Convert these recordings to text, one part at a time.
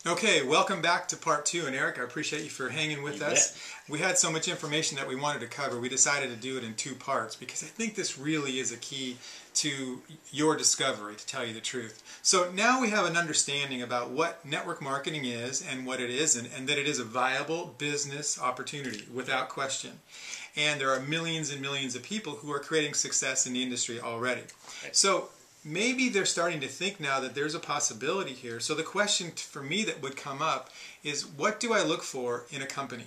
Okay, welcome back to part two. And Eric, I appreciate you for hanging with You us. bet. We had so much information that we wanted to cover. We decided to do it in two parts because I think this really is a key to your discovery, to tell you the truth. So now we have an understanding about what network marketing is and what it isn't, and that it is a viable business opportunity without question. And there are millions and millions of people who are creating success in the industry already. Right. So maybe they're starting to think now that there's a possibility here. So the question for me that would come up is, what do I look for in a company?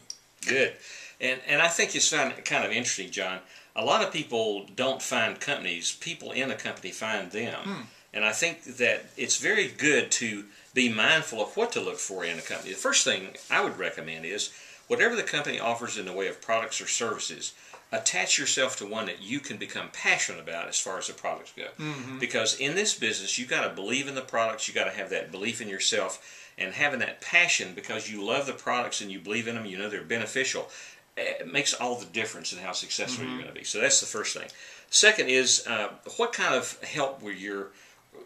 Good. And I think it's kind of interesting, John. A lot of people don't find companies. People in a company find them. And I think that it's very good to be mindful of what to look for in a company. The first thing I would recommend is whatever the company offers in the way of products or services, attach yourself to one that you can become passionate about as far as the products go. Because in this business, you've got to believe in the products, you've got to have that belief in yourself, and having that passion because you love the products and you believe in them, you know they're beneficial, it makes all the difference in how successful you're going to be. So that's the first thing. Second is, what kind of help will your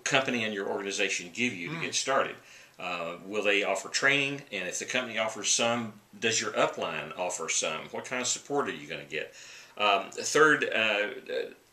company and your organization give you to get started? Will they offer training? And if the company offers some, does your upline offer some? What kind of support are you going to get? Third,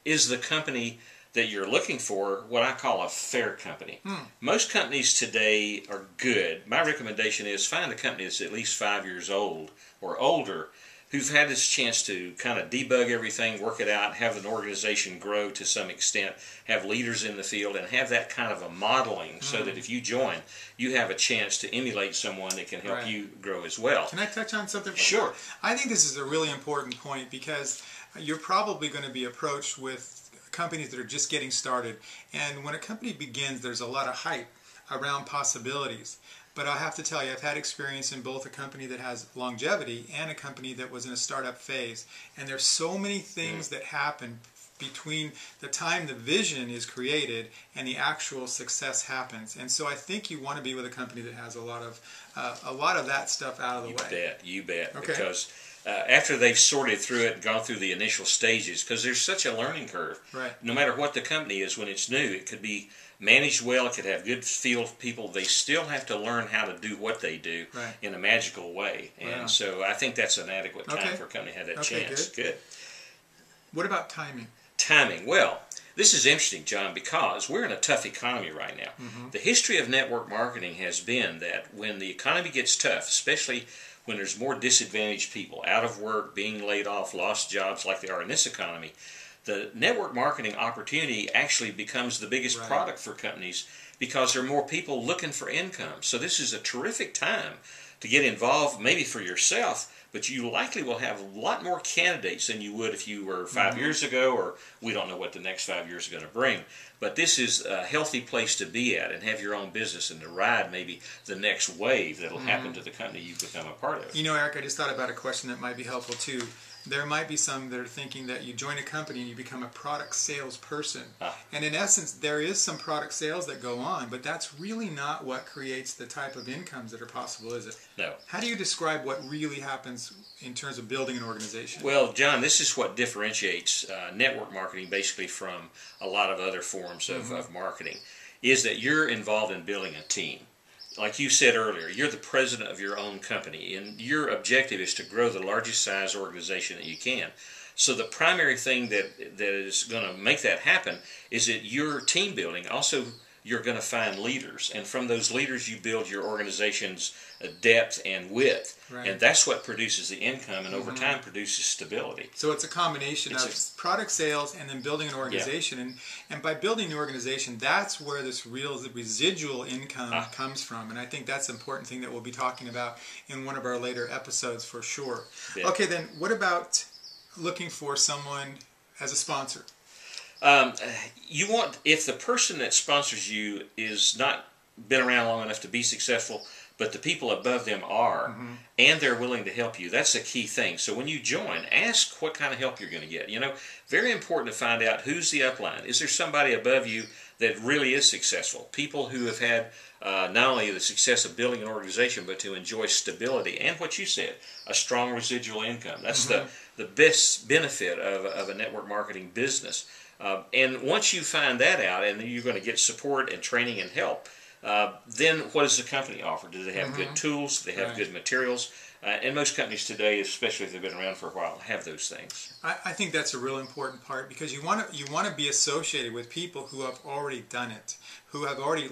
is the company that you're looking for what I call a fair company? Most companies today are good. My recommendation is find a company that's at least 5 years old or older, who've had this chance to kind of debug everything, work it out, have an organization grow to some extent, have leaders in the field, and have that kind of a modeling so that if you join, you have a chance to emulate someone that can help you grow as well. Can I touch on something? Sure. I think this is a really important point because you're probably going to be approached with companies that are just getting started. And when a company begins, there's a lot of hype around possibilities. But I have to tell you, I've had experience in both a company that has longevity and a company that was in a startup phase. And there's so many things that happen between the time the vision is created and the actual success happens. And so I think you want to be with a company that has a lot of that stuff out of the way. You bet. Okay. Because after they've sorted through it and gone through the initial stages, because there's such a learning curve. Right. No matter what the company is, when it's new, it could be managed well, it could have good field people. They still have to learn how to do what they do in a magical way. And so I think that's an adequate time for a company to have that chance. Good. What about timing? Timing. Well, this is interesting, John, because we're in a tough economy right now. The history of network marketing has been that when the economy gets tough, especially when there's more disadvantaged people out of work, being laid off, lost jobs like they are in this economy, the network marketing opportunity actually becomes the biggest product for companies because there are more people looking for income. So this is a terrific time to get involved, maybe for yourself, but you likely will have a lot more candidates than you would if you were 5 years ago, or we don't know what the next 5 years are going to bring. But this is a healthy place to be at and have your own business and to ride maybe the next wave that will happen to the company you've become a part of. You know, Eric, I just thought about a question that might be helpful too. There might be some that are thinking that you join a company and you become a product salesperson. And in essence, there is some product sales that go on, but that's really not what creates the type of incomes that are possible, is it? No. How do you describe what really happens in terms of building an organization? Well, John, this is what differentiates network marketing basically from a lot of other forms of marketing, is that you're involved in building a team. Like you said earlier, you're the president of your own company, and your objective is to grow the largest size organization that you can. So the primary thing that is going to make that happen is that you're team building. Also, you're going to find leaders, and from those leaders you build your organization's depth and width. And that's what produces the income, and over time produces stability. So it's a combination of product sales and then building an organization. And by building the organization, that's where this real residual income comes from. And I think that's an important thing that we'll be talking about in one of our later episodes for sure. Okay, then what about looking for someone as a sponsor? You want, if the person that sponsors you is not been around long enough to be successful, but the people above them are, and they're willing to help you, that's a key thing. So when you join, ask what kind of help you're going to get. You know, very important to find out who's the upline. Is there somebody above you that really is successful? People who have had not only the success of building an organization, but to enjoy stability and what you said, a strong residual income. That's the best benefit of a network marketing business. And once you find that out, and then you're going to get support and training and help, then what does the company offer? Do they have good tools? Do they have good materials? And most companies today, especially if they've been around for a while, have those things. I think that's a real important part, because you want to be associated with people who have already done it, who have already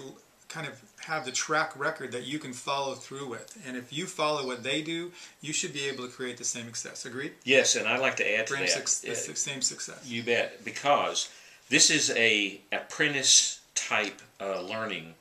kind of have the track record that you can follow through with. And if you follow what they do, you should be able to create the same success. Agreed? Yes, and I'd like to add to that. The same success. You bet, because this is a apprentice type learning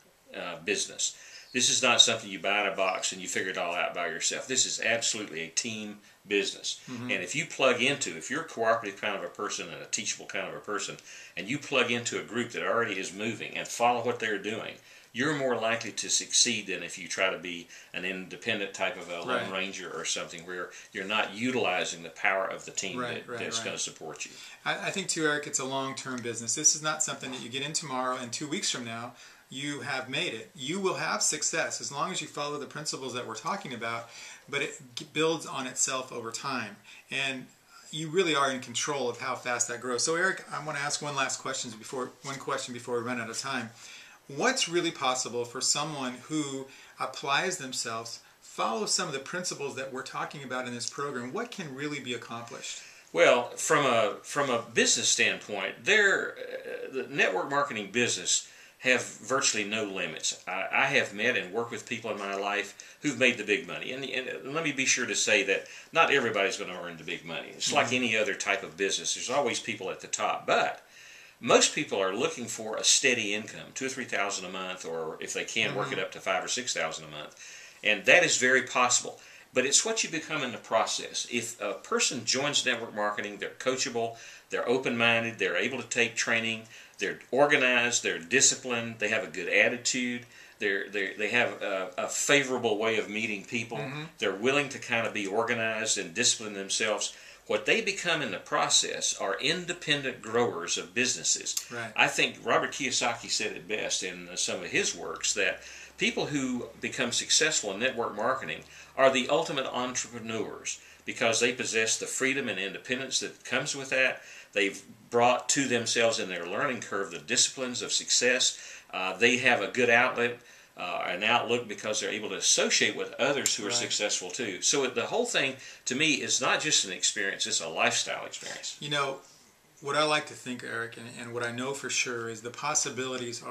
business. This is not something you buy in a box and you figure it all out by yourself. This is absolutely a team business. And if you plug into, if you're a cooperative kind of a person and a teachable kind of a person, and you plug into a group that already is moving and follow what they're doing, you're more likely to succeed than if you try to be an independent type of a lone ranger or something where you're not utilizing the power of the team that's going to support you. I think too, Eric, it's a long-term business. This is not something that you get in tomorrow and 2 weeks from now you have made it. You will have success as long as you follow the principles that we're talking about, but it builds on itself over time. And you really are in control of how fast that grows. So Eric, I want to ask one question before we run out of time. What's really possible for someone who applies themselves, follows some of the principles that we're talking about in this program? What can really be accomplished? Well, from a business standpoint, the network marketing business have virtually no limits. I have met and worked with people in my life who've made the big money. And let me be sure to say that not everybody's going to earn the big money. It's like any other type of business. There's always people at the top. But most people are looking for a steady income, $2,000 or $3,000 a month, or if they can, work it up to $5,000 or $6,000 a month. And that is very possible. But it's what you become in the process. If a person joins network marketing, they're coachable, they're open-minded, they're able to take training, they're organized, they're disciplined, they have a good attitude, they have a favorable way of meeting people, they're willing to kind of be organized and discipline themselves. What they become in the process are independent growers of businesses. Right. I think Robert Kiyosaki said it best in some of his works, that people who become successful in network marketing are the ultimate entrepreneurs because they possess the freedom and independence that comes with that. They've brought to themselves in their learning curve the disciplines of success. They have a good outlet, an outlook, because they're able to associate with others who are successful too. So the whole thing, to me, is not just an experience, it's a lifestyle experience. You know, what I like to think, Eric, and what I know for sure is the possibilities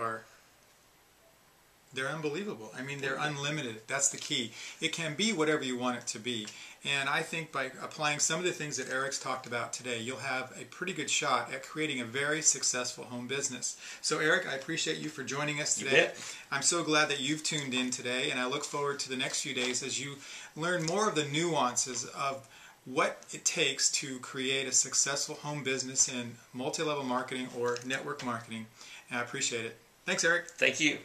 they're unbelievable. I mean, they're unlimited. That's the key. It can be whatever you want it to be. And I think by applying some of the things that Eric's talked about today, you'll have a pretty good shot at creating a very successful home business. So Eric, I appreciate you for joining us today. You bet. I'm so glad that you've tuned in today, and I look forward to the next few days as you learn more of the nuances of what it takes to create a successful home business in multi-level marketing or network marketing. And I appreciate it. Thanks, Eric. Thank you.